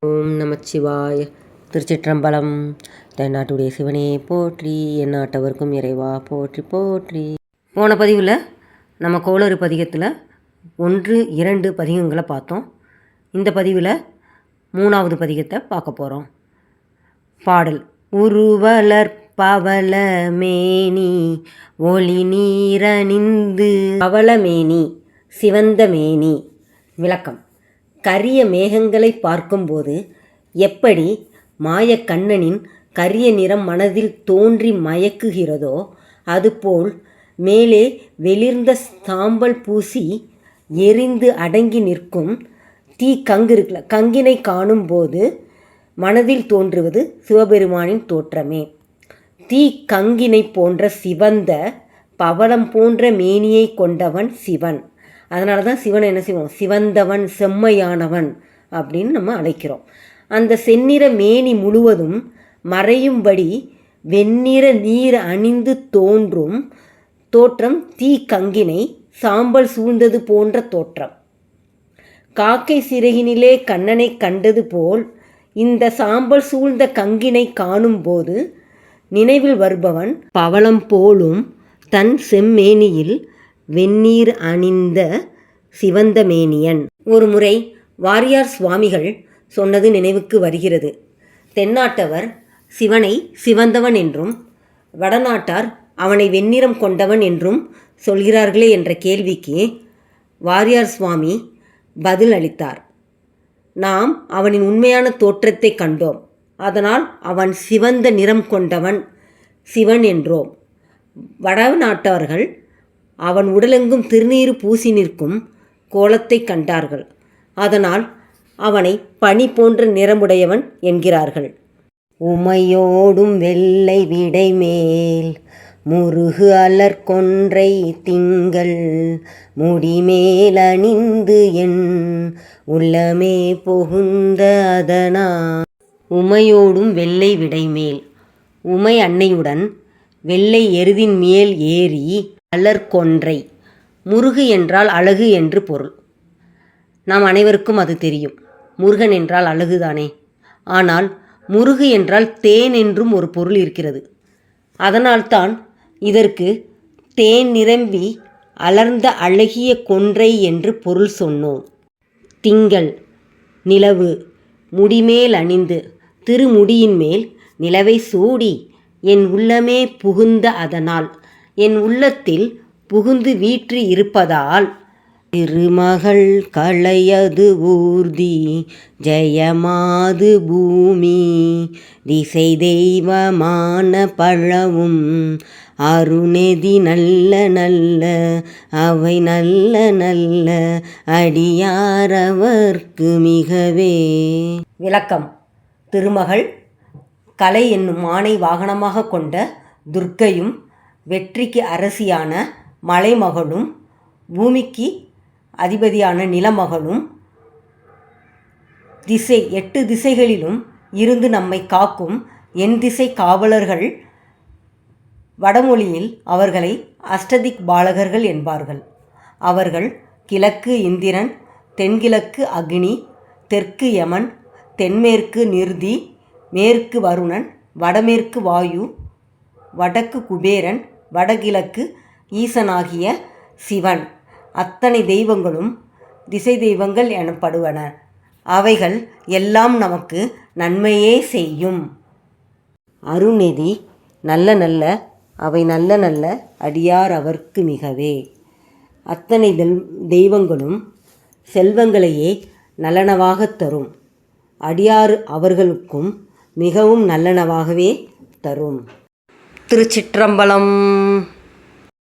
ஓம் நமச்சிவாய. திருச்சிற்றம்பலம். தென்னாட்டுடைய சிவனே போற்றி, எந்நாட்டவர்க்கும் இறைவா போற்றி போற்றி. போன பதிவில் நம்ம கோளறு பதிகத்தில் 1, 2 பதிகங்களை பார்த்தோம். இந்த பதிவில் 3வது பதிகத்தை பார்க்க போகிறோம். பாடல்: உருவலர் பவள மேனி ஒளி நீரணிந்து. பவளமேனி, சிவந்த மேனி. விளக்கம்: கரிய மேகங்களை பார்க்கும்போது எப்படி மாயக்கண்ணனின் கரிய நிறம் மனதில் தோன்றி மயக்குகிறதோ அதுபோல் மேலே வெளிர்ந்த சாம்பல் பூசி எரிந்து அடங்கி நிற்கும் தீ கங்கு இருக்குல்ல, கங்கினை காணும்போது மனதில் தோன்றுவது சிவபெருமானின் தோற்றமே. தீ கங்கினை போன்ற சிவந்த பவளம் போன்ற மேனியை கொண்டவன் சிவன். அதனால தான் சிவனை என்ன செய்வோம்? சிவந்தவன், செம்மையானவன் அப்படின்னு நம்ம அழைக்கிறோம். அந்த செந்நிற மேனி முழுவதும் மறையும்படி வெண்ணிற நீர் அணிந்து தோன்றும் தோற்றம் தீ கங்கினை சாம்பல் சூழ்ந்தது போன்ற தோற்றம். காக்கை சிறகினிலே கண்ணனை கண்டது போல் இந்த சாம்பல் சூழ்ந்த கங்கினை காணும்போது நினைவில் வருபவன் பவளம் போலும் தன் செம்மேனியில் வெந்நீர் அணிந்த சிவந்த மேனியன். ஒரு முறை வாரியார் சுவாமிகள் சொன்னது நினைவுக்கு வருகிறது. தென்னாட்டவர் சிவனை சிவந்தவன் என்றும் வடநாட்டார் அவனை வெண்ணிறம் கொண்டவன் என்றும் சொல்கிறார்களே என்ற கேள்விக்கு வாரியார் சுவாமி பதில் அளித்தார். நாம் அவனின் உண்மையான தோற்றத்தை கண்டோம், அதனால் அவன் சிவந்த நிறம் கொண்டவன் சிவன் என்றோம். வடநாட்டார்கள் அவன் உடலெங்கும் திருநீறு பூசி நிற்கும் கோலத்தை கண்டார்கள், அதனால் அவனை பனி போன்ற நிறமுடையவன் என்கிறார்கள். உமையோடும் வெள்ளை விடை மேல் முருகு அலர் கொன்றை திங்கள் முடிமேல் அணிந்து என் உள்ளமே புகுந்த அதனா. உமையோடும் வெள்ளை விடை மேல், உமை அன்னையுடன் வெள்ளை எருதின் மேல் ஏறி அலர்கொன்றை. முருகு என்றால் அழகு என்று பொருள். நாம் அனைவருக்கும் அது தெரியும். முருகன் என்றால் அழகுதானே. ஆனால் முருகு என்றால் தேன் என்றும் ஒரு பொருள் இருக்கிறது. அதனால்தான் இதற்கு தேன் நிரம்பி அலர்ந்த அழகிய கொன்றை என்று பொருள் சொன்னோம். திங்கள், நிலவு முடிமேல் அணிந்து, திருமுடியின் மேல் நிலவை சூடி என் உள்ளமே புகுந்த அதனால், என் உள்ளத்தில் புகுந்து வீற்று இருப்பதால். திருமகள் களையது ஊர்தி ஜெயமாது பூமி திசை தெய்வமான பழவும் அருணெதி நல்ல நல்ல அவை நல்ல நல்ல அடியாரவர்க்கு மிகவே. விளக்கம்: திருமகள் கலை என்னும் மானை வாகனமாக கொண்ட துர்க்கையும் வெற்றிக்கு அரசியான மலைமகளும் பூமிக்கு அதிபதியான நிலமகளும் 8 திசைகளிலும் இருந்து நம்மை காக்கும் என் திசை காவலர்கள். வடமொழியில் அவர்களை அஷ்டதிக் பாலகர்கள் என்பார்கள். அவர்கள் கிழக்கு இந்திரன், தென்கிழக்கு அக்னி, தெற்கு யமன், தென்மேற்கு நிருதி, மேற்கு வருணன், வடமேற்கு வாயு, வடக்கு குபேரன், வடகிழக்கு ஈசனாகிய சிவன். அத்தனை தெய்வங்களும் திசை தெய்வங்கள் எனப்படுவன. அவைகள் எல்லாம் நமக்கு நன்மையே செய்யும். அருணெதி நல்ல நல்ல அவை நல்ல நல்ல அடியார் அவர்க்கு மிகவே. அத்தனை தெய்வங்களும் செல்வங்களையே நல்லனவாக தரும். அடியார் அவர்களுக்கும் மிகவும் நல்லனவாகவே தரும். திருச்சிற்றம்பலம்.